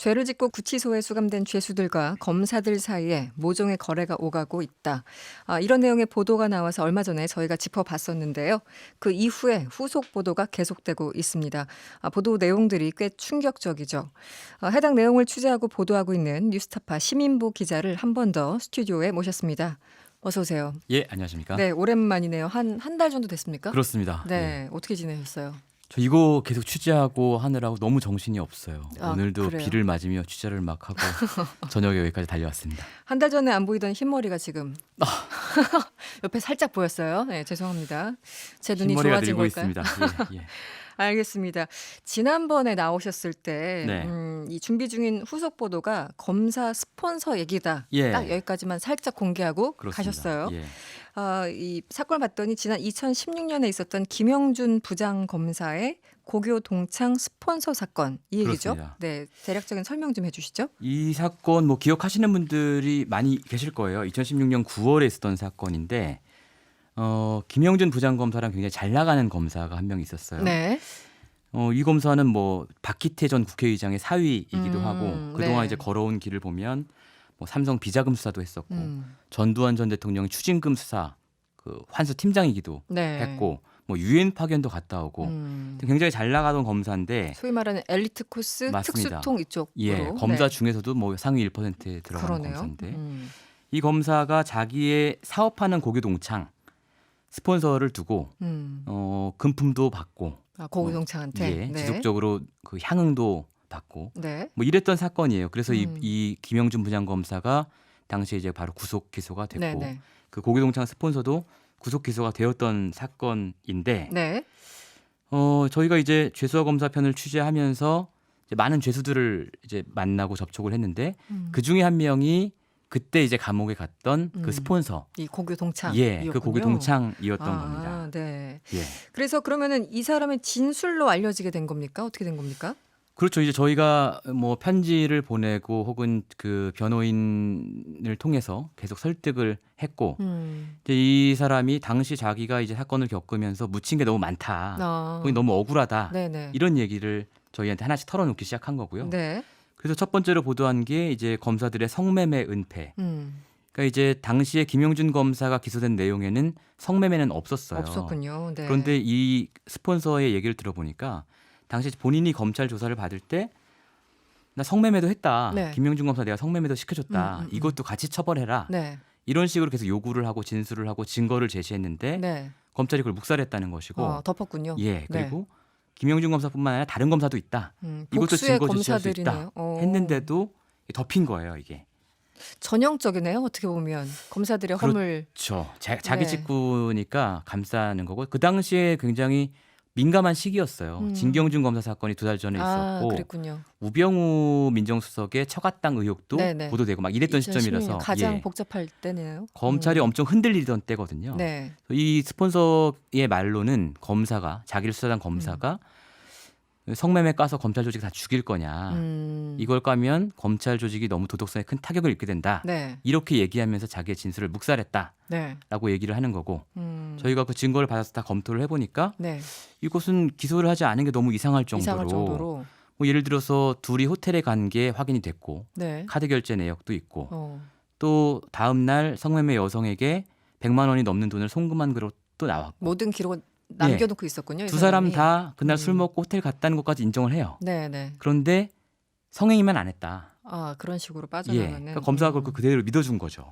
죄를 짓고 구치소에 수감된 죄수들과 검사들 사이에 모종의 거래가 오가고 있다. 이런 내용의 보도가 나와서 얼마 전에 저희가 짚어봤었는데요. 그 이후에 후속 보도가 계속되고 있습니다. 보도 내용들이 꽤 충격적이죠. 해당 내용을 취재하고 보도하고 있는 뉴스타파 시민보 기자를 한 번 더 스튜디오에 모셨습니다. 어서 오세요. 예, 안녕하십니까? 네, 오랜만이네요. 한 달 정도 됐습니까? 그렇습니다. 네, 어떻게 지내셨어요? 저 이거 계속 취재하고 하느라고 너무 정신이 없어요. 오늘도 그래요? 비를 맞으며 취재를 막 하고 저녁에 여기까지 달려왔습니다. 한 달 전에 안 보이던 흰머리가 지금 옆에 살짝 보였어요. 네, 죄송합니다. 제 눈이 흰머리가 좋아진 늘고 걸까요? 있습니다. 예, 예. 알겠습니다. 지난번에 나오셨을 때 네. 이 준비 중인 후속 보도가 검사 스폰서 얘기다. 예. 딱 여기까지만 살짝 공개하고 그렇습니다. 가셨어요. 예. 이 사건을 봤더니 지난 2016년에 있었던 김영준 부장검사의 고교 동창 스폰서 사건 이 얘기죠. 그렇습니다. 네, 대략적인 설명 좀 해주시죠. 이 사건 뭐 기억하시는 분들이 많이 계실 거예요. 2016년 9월에 있었던 사건인데 김영준 부장검사랑 굉장히 잘 나가는 검사가 한 명 있었어요. 네. 이 검사는 뭐 박기태 전 국회의장의 사위이기도 하고 그동안 네. 이제 걸어온 길을 보면 뭐 삼성 비자금 수사도 했었고 전두환 전 대통령의 추징금 수사 그 환수 팀장이기도 네. 했고 뭐 유엔 파견도 갔다 오고 굉장히 잘 나가던 검사인데 소위 말하는 엘리트 코스 맞습니다. 특수통 이쪽으로. 예, 검사 네. 중에서도 뭐 상위 1%에 들어가는 그러네요. 검사인데 이 검사가 자기의 사업하는 고교 동창 스폰서를 두고 금품도 받고 고교 동창한테. 예, 네. 지속적으로 그 향응도 받고 네. 뭐 이랬던 사건이에요. 그래서 이 김영준 부장검사가 당시에 이제 바로 구속 기소가 됐고 네. 그 고교 동창 스폰서도 구속 기소가 되었던 사건인데 네. 저희가 이제 죄수와 검사 편을 취재하면서 이제 많은 죄수들을 이제 만나고 접촉을 했는데 그 중에 한 명이 그때 이제 감옥에 갔던 그 스폰서, 이 고교 동창. 예, 그 고교 동창이었던 겁니다. 네. 예, 그래서 그러면은 이 사람의 진술로 알려지게 된 겁니까? 어떻게 된 겁니까? 그렇죠. 이제 저희가 뭐 편지를 보내고 혹은 그 변호인을 통해서 계속 설득을 했고 이제 이 사람이 당시 자기가 이제 사건을 겪으면서 묻힌 게 너무 많다, 거기 너무 억울하다 네네. 이런 얘기를 저희한테 하나씩 털어놓기 시작한 거고요. 네. 그래서 첫 번째로 보도한 게 이제 검사들의 성매매 은폐. 그러니까 이제 당시에 김용준 검사가 기소된 내용에는 성매매는 없었어요. 없었군요. 네. 그런데 이 스폰서의 얘기를 들어보니까 당시 본인이 검찰 조사를 받을 때 나 성매매도 했다. 네. 김용준 검사 내가 성매매도 시켜줬다. 이것도 같이 처벌해라. 네. 이런 식으로 계속 요구를 하고 진술을 하고 증거를 제시했는데 네. 검찰이 그걸 묵살했다는 것이고 덮었군요. 예, 그리고 김용준 검사뿐만 아니라 다른 검사도 있다. 이것도 복수의 증거 제시할 수 있다. 검사들이네요. 했는데도 덮인 거예요, 이게. 전형적이네요. 어떻게 보면 검사들의 허물. 그렇죠. 자기 네. 직구니까 감싸는 거고 그 당시에 굉장히 민감한 시기였어요. 진경준 검사 사건이 2달 전에 있었고 그랬군요. 우병우 민정수석의 처갓당 의혹도 네네. 보도되고 막 이랬던 2016년 시점이라서 가장 예, 복잡할 때네요. 검찰이 엄청 흔들리던 때거든요. 네. 이 스폰서의 말로는 검사가 자기를 수사한 검사가 성매매 까서 검찰 조직 다 죽일 거냐. 이걸 까면 검찰 조직이 너무 도덕성에 큰 타격을 입게 된다. 네. 이렇게 얘기하면서 자기의 진술을 묵살했다라고 네. 얘기를 하는 거고 저희가 그 증거를 받아서 다 검토를 해보니까 네. 이것은 기소를 하지 않은 게 너무 이상할 이상할 정도로 정도로. 뭐 예를 들어서 둘이 호텔에 간 게 확인이 됐고 네. 카드 결제 내역도 있고 또 다음 날 성매매 여성에게 100만 원이 넘는 돈을 송금한 것도 나왔고 모든 기록을 남겨놓고 있었군요. 이 두 사람 사람이. 다 그날 술 먹고 호텔 갔다는 것까지 인정을 해요. 네네. 그런데 성행위만 안 했다. 그런 식으로 예, 빠져나가는. 그러니까 검사가 그걸 그대로 믿어준 거죠.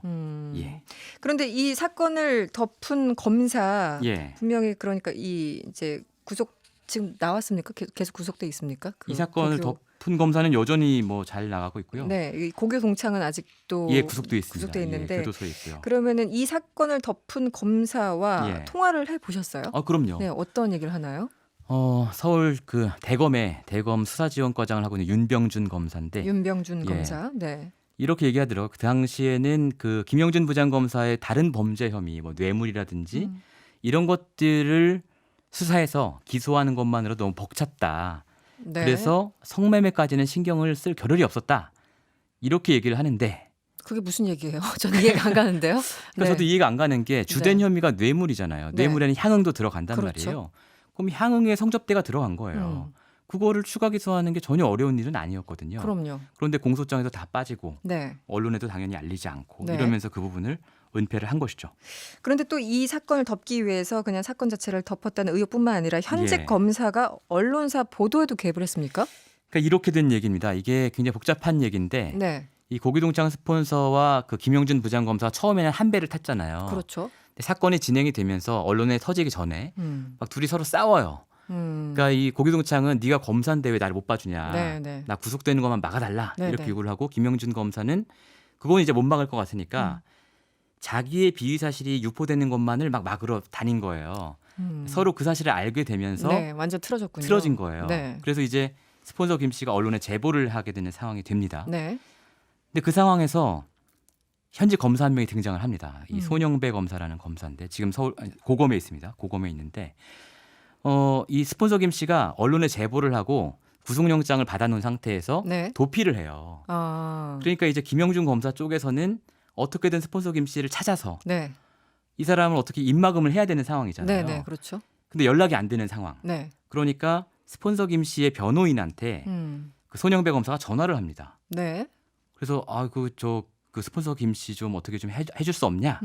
예, 그런데 이 사건을 덮은 검사 예. 분명히 그러니까 이 이제 구속 지금 나왔습니까? 계속 구속돼 있습니까? 이 사건을 덮은 검사는 여전히 뭐 잘 나가고 있고요. 네, 이 고교 동창은 아직도 예, 구속돼 있습니다. 구속돼 있는데 예, 교도소에 있고요. 그러면은 이 사건을 덮은 검사와 예. 통화를 해 보셨어요? 그럼요. 네, 어떤 얘기를 하나요? 서울 그 대검 수사지원과장을 하고 있는 윤병준 검사인데 윤병준 예. 검사. 네. 이렇게 얘기하더라고요. 그 당시에는 그 김영준 부장검사의 다른 범죄 혐의, 뭐 뇌물이라든지 이런 것들을 수사해서 기소하는 것만으로도 너무 벅찼다. 네. 그래서 성매매까지는 신경을 쓸 겨를이 없었다. 이렇게 얘기를 하는데 그게 무슨 얘기예요? 저는 이해가 안 가는데요. 그래서 저도 이해가 안 가는 게 주된 혐의가 뇌물이잖아요. 네. 뇌물에는 향응도 들어간단 그렇죠. 말이에요. 그럼 향응에 성접대가 들어간 거예요. 그거를 추가 기소하는 게 전혀 어려운 일은 아니었거든요. 그럼요. 그런데 공소장에서 다 빠지고 네. 언론에도 당연히 알리지 않고 네. 이러면서 그 부분을 은폐를 한 것이죠. 그런데 또 이 사건을 덮기 위해서 그냥 사건 자체를 덮었다는 의혹뿐만 아니라 현직 예. 검사가 언론사 보도에도 개입을 했습니까? 그러니까 이렇게 된 얘기입니다. 이게 굉장히 복잡한 얘기인데 네. 이 고기동창 스폰서와 그 김영준 부장검사가 처음에는 한 배를 탔잖아요. 그렇죠. 근데 사건이 진행이 되면서 언론에 터지기 전에 막 둘이 서로 싸워요. 그러니까 이 고기동창은 네가 검사인데 왜 나를 못 봐주냐. 네, 네. 나 구속되는 것만 막아달라. 네, 이렇게 네. 요구를 하고 김영준 검사는 그건 이제 못 막을 것 같으니까 자기의 비위 사실이 유포되는 것만을 막 막으러 다닌 거예요. 서로 그 사실을 알게 되면서 네, 완전 틀어졌군요. 틀어진 거예요. 네. 그래서 이제 스폰서 김 씨가 언론에 제보를 하게 되는 상황이 됩니다. 네. 근데 그 상황에서 현직 검사 한 명이 등장을 합니다. 이 손영배 검사라는 검사인데 지금 서울 고검에 있습니다. 고검에 있는데 이 스폰서 김 씨가 언론에 제보를 하고 구속영장을 받아놓은 상태에서 네. 도피를 해요. 아. 그러니까 이제 김영준 검사 쪽에서는 어떻게든 스폰서 김 씨를 찾아서 네. 이 사람을 어떻게 입막음을 해야 되는 상황이잖아요. 네, 네. 그렇죠. 근데 연락이 안 되는 상황. 네. 그러니까 스폰서 김 씨의 변호인한테 그 손영배 검사가 전화를 합니다. 네. 그래서 그 스폰서 김 씨 좀 어떻게 좀 해줄 수 없냐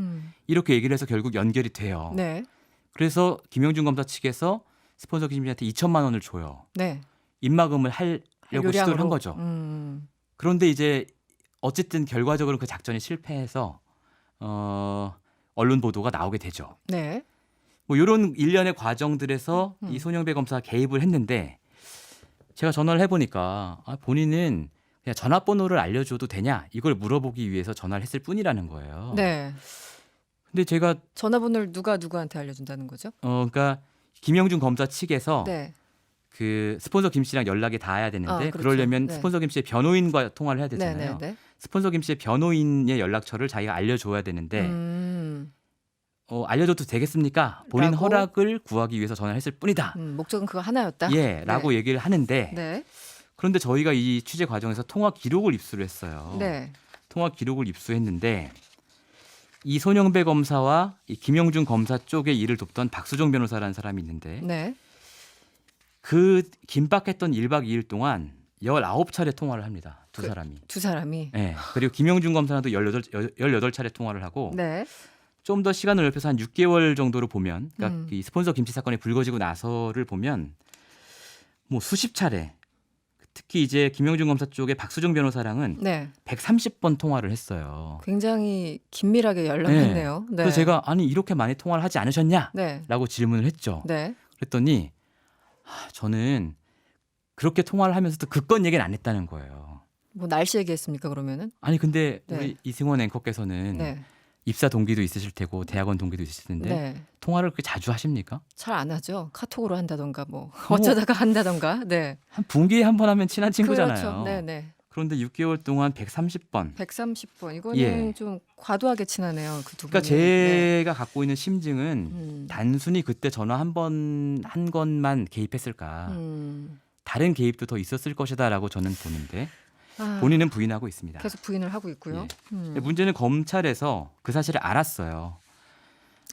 이렇게 얘기를 해서 결국 연결이 돼요. 네. 그래서 김영준 검사 측에서 스폰서 김 씨한테 2천만 원을 줘요. 네. 입막음을 하려고 요량으로. 시도를 한 거죠. 그런데 이제 어쨌든 결과적으로 그 작전이 실패해서 언론 보도가 나오게 되죠. 네. 뭐 이런 일련의 과정들에서 이 손영배 검사가 개입을 했는데 제가 전화를 해보니까 본인은 그냥 전화번호를 알려줘도 되냐 이걸 물어보기 위해서 전화를 했을 뿐이라는 거예요. 네. 근데 제가 전화번호를 누가 누구한테 알려준다는 거죠? 그러니까 김영준 검사 측에서 네. 그 스폰서 김 씨랑 연락이 닿아야 되는데 그렇죠. 그러려면 네. 스폰서 김 씨의 변호인과 통화를 해야 네, 되잖아요. 네, 네. 스폰서 김 씨의 변호인의 연락처를 자기가 알려줘야 되는데 알려줘도 되겠습니까? 본인 라고? 허락을 구하기 위해서 전화를 했을 뿐이다. 목적은 그거 하나였다. 예, 라고 얘기를 하는데 네. 그런데 저희가 이 취재 과정에서 통화 기록을 입수를 했어요. 네. 통화 기록을 입수했는데 이 손영배 검사와 이 김영준 검사 쪽의 일을 돕던 박수정 변호사라는 사람이 있는데 네. 그 긴박했던 1박 2일 동안 19차례 통화를 합니다. 두 사람이. 두 사람이. 네. 그리고 김영준 검사도 18차례 통화를 하고 네. 좀 더 시간을 넓혀서 한 6개월 정도로 보면 그러니까 이 스폰서 김치 사건이 불거지고 나서를 보면 뭐 수십 차례 특히 이제 김영준 검사 쪽의 박수정 변호사랑은 네. 130번 통화를 했어요. 굉장히 긴밀하게 연락했네요. 네. 그래서 제가 아니 이렇게 많이 통화를 하지 않으셨냐? 네. 라고 질문을 했죠. 네. 그랬더니 저는 그렇게 통화를 하면서도 그건 얘기는 안 했다는 거예요. 뭐 날씨 얘기했습니까 그러면은? 아니 근데 네. 우리 이승원 앵커께서는 네. 입사 동기도 있으실 테고 대학원 동기도 있으실 텐데 네. 통화를 그렇게 자주 하십니까? 잘 안 하죠. 카톡으로 한다던가 뭐 어쩌다가 한다던가. 네. 한 분기에 한 번 하면 친한 친구잖아요. 그렇죠. 네, 네. 그런데 6개월 동안 130번. 130번. 이거는 예. 좀 과도하게 친하네요. 그 두 분이. 그러니까 제가 갖고 있는 심증은 네. 단순히 그때 전화 한 번 한 것만 개입했을까? 다른 개입도 더 있었을 것이다라고 저는 보는데 본인은 부인하고 있습니다. 계속 부인을 하고 있고요. 예. 문제는 검찰에서 그 사실을 알았어요.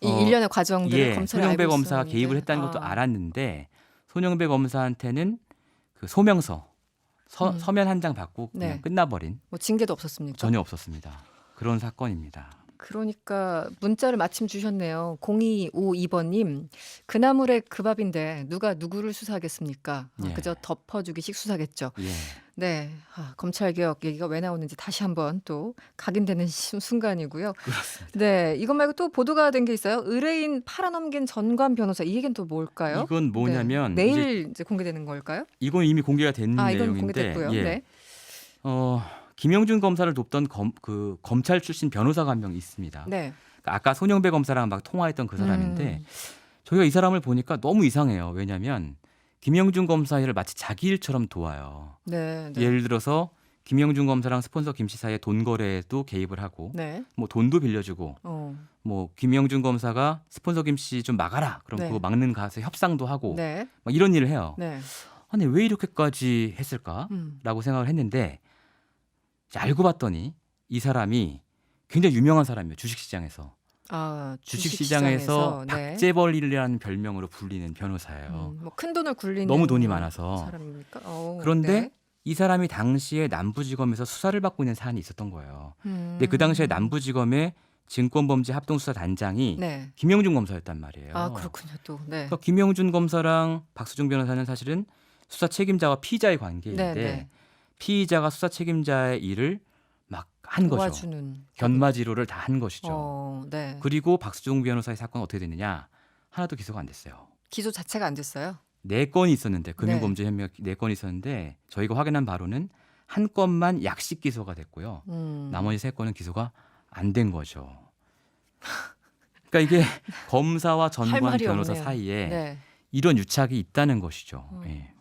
이 일련의 과정들을 검찰이 손영배 알고 검사가 있었는데. 개입을 했다는 것도 알았는데 손영배 검사한테는 그 소명서 서면 한 장 받고 그냥 네. 끝나버린 뭐 징계도 없었습니까? 전혀 없었습니다. 그런 사건입니다. 그러니까 문자를 마침 주셨네요. 0252번님. 그나물의 그 밥인데 누가 누구를 수사하겠습니까? 예. 그저 덮어주기식 수사겠죠. 예. 네, 검찰개혁 얘기가 왜 나오는지 다시 한번 또 각인되는 순간이고요. 그렇습니다. 네, 이것 말고 또 보도가 된 게 있어요. 의뢰인 팔아넘긴 전관 변호사. 이 얘기는 또 뭘까요? 이건 뭐냐면 네. 내일 이제 공개되는 걸까요? 이건 이미 공개가 된 이건 내용인데 공개됐고요. 예. 네. 김영준 검사를 돕던 검찰 출신 변호사가 한 명 있습니다. 네. 그러니까 아까 손영배 검사랑 막 통화했던 그 사람인데 저희가 이 사람을 보니까 너무 이상해요. 왜냐하면 김영준 검사 일을 마치 자기 일처럼 도와요. 네. 네. 예를 들어서 김영준 검사랑 스폰서 김 씨 사이의 돈 거래에도 개입을 하고 네. 뭐 돈도 빌려주고 뭐 김영준 검사가 스폰서 김 씨 좀 막아라. 그럼 네. 그거 막는 가서 협상도 하고 네. 막 이런 일을 해요. 네. 아니 왜 이렇게까지 했을까라고 생각을 했는데 알고 봤더니 이 사람이 굉장히 유명한 사람이에요. 주식시장에서. 주식시장에서 네. 박재벌이라는 별명으로 불리는 변호사예요. 뭐 큰 돈을 굴리는 너무 돈이 많아서. 사람입니까? 그런데 네. 이 사람이 당시에 남부지검에서 수사를 받고 있는 사안이 있었던 거예요. 근데 그 당시에 남부지검의 증권범죄합동수사단장이 네. 김영준 검사였단 말이에요. 그렇군요. 또 네. 그러니까 김영준 검사랑 박수중 변호사는 사실은 수사 책임자와 피의자의 관계인데 네, 네. 피의자가 수사 책임자의 일을 막 한 거죠. 도와주는 견마지로를 다 한 것이죠. 네. 그리고 박수중 변호사의 사건은 어떻게 됐느냐? 하나도 기소가 안 됐어요. 기소 자체가 안 됐어요. 4건이 있었는데 금융범죄 혐의가 4건이 있었는데 저희가 확인한 바로는 한 건만 약식 기소가 됐고요. 나머지 3건은 기소가 안 된 거죠. 그러니까 이게 검사와 할 전관 말이 변호사 없네요. 사이에 네. 이런 유착이 있다는 것이죠. 예.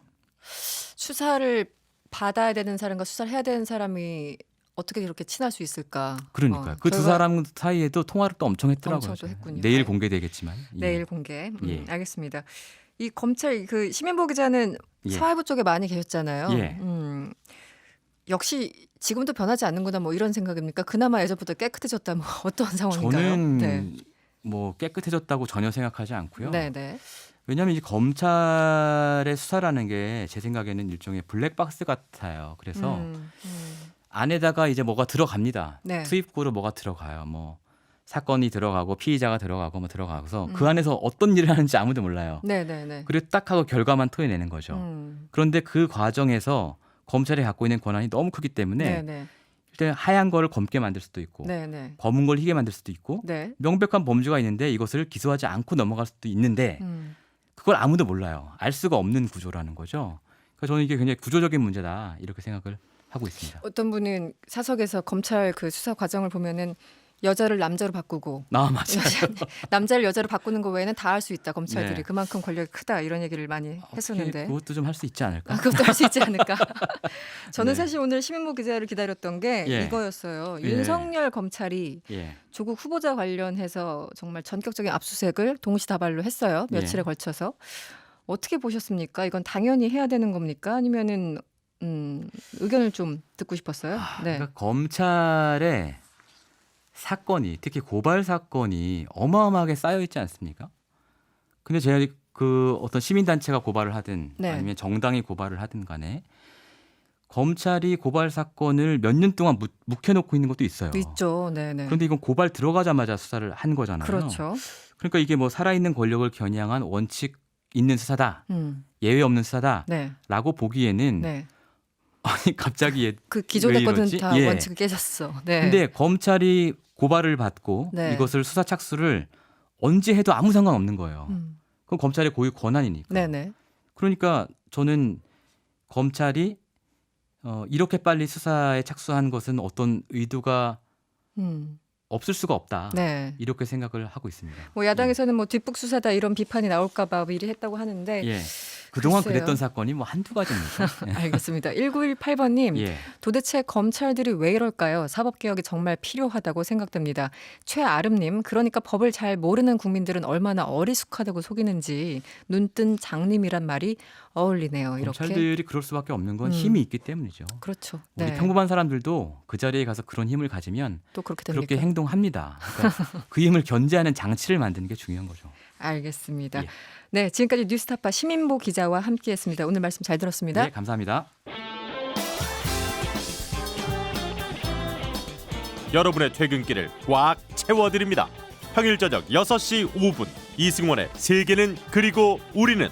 수사를 받아야 되는 사람과 수사를 해야 되는 사람이 어떻게 이렇게 친할 수 있을까? 그러니까요. 그 두 사람 사이에도 통화를 또 엄청 했더라고요. 엄청 또 했군요. 내일 공개되겠지만. 예. 내일 공개. 예. 알겠습니다. 이 검찰 그 시민보 기자는 예. 사회부 쪽에 많이 계셨잖아요. 예. 역시 지금도 변하지 않는구나 뭐 이런 생각입니까? 그나마 예전부터 깨끗해졌다 뭐 어떤 상황인가요? 저는 네. 뭐 깨끗해졌다고 전혀 생각하지 않고요. 네, 네. 왜냐하면 이 검찰의 수사라는 게 제 생각에는 일종의 블랙박스 같아요. 그래서 안에다가 이제 뭐가 들어갑니다. 네. 투입구로 뭐가 들어가요. 뭐 사건이 들어가고 피의자가 들어가고 뭐 들어가서 그 안에서 어떤 일을 하는지 아무도 몰라요. 네, 네, 네. 그리고 딱 하고 결과만 토해내는 거죠. 그런데 그 과정에서 검찰이 갖고 있는 권한이 너무 크기 때문에 네, 네. 일단 하얀 거를 검게 만들 수도 있고 네, 네. 검은 걸 희게 만들 수도 있고 네. 명백한 범죄가 있는데 이것을 기소하지 않고 넘어갈 수도 있는데 그걸 아무도 몰라요. 알 수가 없는 구조라는 거죠. 그래서 저는 이게 굉장히 구조적인 문제다 이렇게 생각을 하고 있습니다. 어떤 분은 사석에서 검찰 그 수사 과정을 보면은 여자를 남자로 바꾸고 맞아요. 남자를 여자로 바꾸는 거 외에는 다 할 수 있다. 검찰들이 네. 그만큼 권력이 크다 이런 얘기를 많이 했었는데 그것도 좀 할 수 있지 않을까? 그것도 할 수 있지 않을까? 저는 네. 사실 오늘 시민보 기자를 기다렸던 게 예. 이거였어요. 예. 윤석열 검찰이 예. 조국 후보자 관련해서 정말 전격적인 압수수색을 동시다발로 했어요. 며칠에 예. 걸쳐서. 어떻게 보셨습니까? 이건 당연히 해야 되는 겁니까? 아니면은 의견을 좀 듣고 싶었어요. 네. 그러니까 검찰의 사건이 특히 고발 사건이 어마어마하게 쌓여 있지 않습니까? 근데 제가 그 어떤 시민단체가 고발을 하든 네. 아니면 정당이 고발을 하든 간에 검찰이 고발 사건을 몇 년 동안 묵혀놓고 있는 것도 있어요. 있죠. 네네. 그런데 이건 고발 들어가자마자 수사를 한 거잖아요. 그렇죠. 그러니까 이게 뭐 살아있는 권력을 겨냥한 원칙 있는 수사다, 예외 없는 수사다라고 네. 보기에는 네. 아니 갑자기 그 왜 기존했거든 이러지? 다 예. 원칙을 깨졌어. 네. 근데 검찰이 고발을 받고 네. 이것을 수사 착수를 언제 해도 아무 상관없는 거예요. 음. 그건 검찰의 고유 권한이니까. 네네. 그러니까 저는 검찰이 이렇게 빨리 수사에 착수한 것은 어떤 의도가 없을 수가 없다. 네. 이렇게 생각을 하고 있습니다. 뭐 야당에서는 뭐 뒷북 수사다 이런 비판이 나올까봐 미리 했다고 하는데 예. 그동안 글쎄요. 그랬던 사건이 뭐 한두 가지입니까? 알겠습니다. 1918번님 예. 도대체 검찰들이 왜 이럴까요? 사법개혁이 정말 필요하다고 생각됩니다. 최아름님 그러니까 법을 잘 모르는 국민들은 얼마나 어리숙하다고 속이는지 눈뜬 장님이란 말이 어울리네요. 이렇게. 검찰들이 그럴 수밖에 없는 건 힘이 있기 때문이죠. 그렇죠. 우리 네. 평범한 사람들도 그 자리에 가서 그런 힘을 가지면 또 그렇게 됩니까? 그렇게 행동합니다. 그러니까 그 힘을 견제하는 장치를 만드는 게 중요한 거죠. 알겠습니다. 예. 네, 지금까지 뉴스타파 시민보 기자와 함께했습니다. 오늘 말씀 잘 들었습니다. 네, 감사합니다. 여러분의 퇴근길을 꽉 채워드립니다. 평일 저녁 6시 5분 이승원의 세계는 그리고 우리는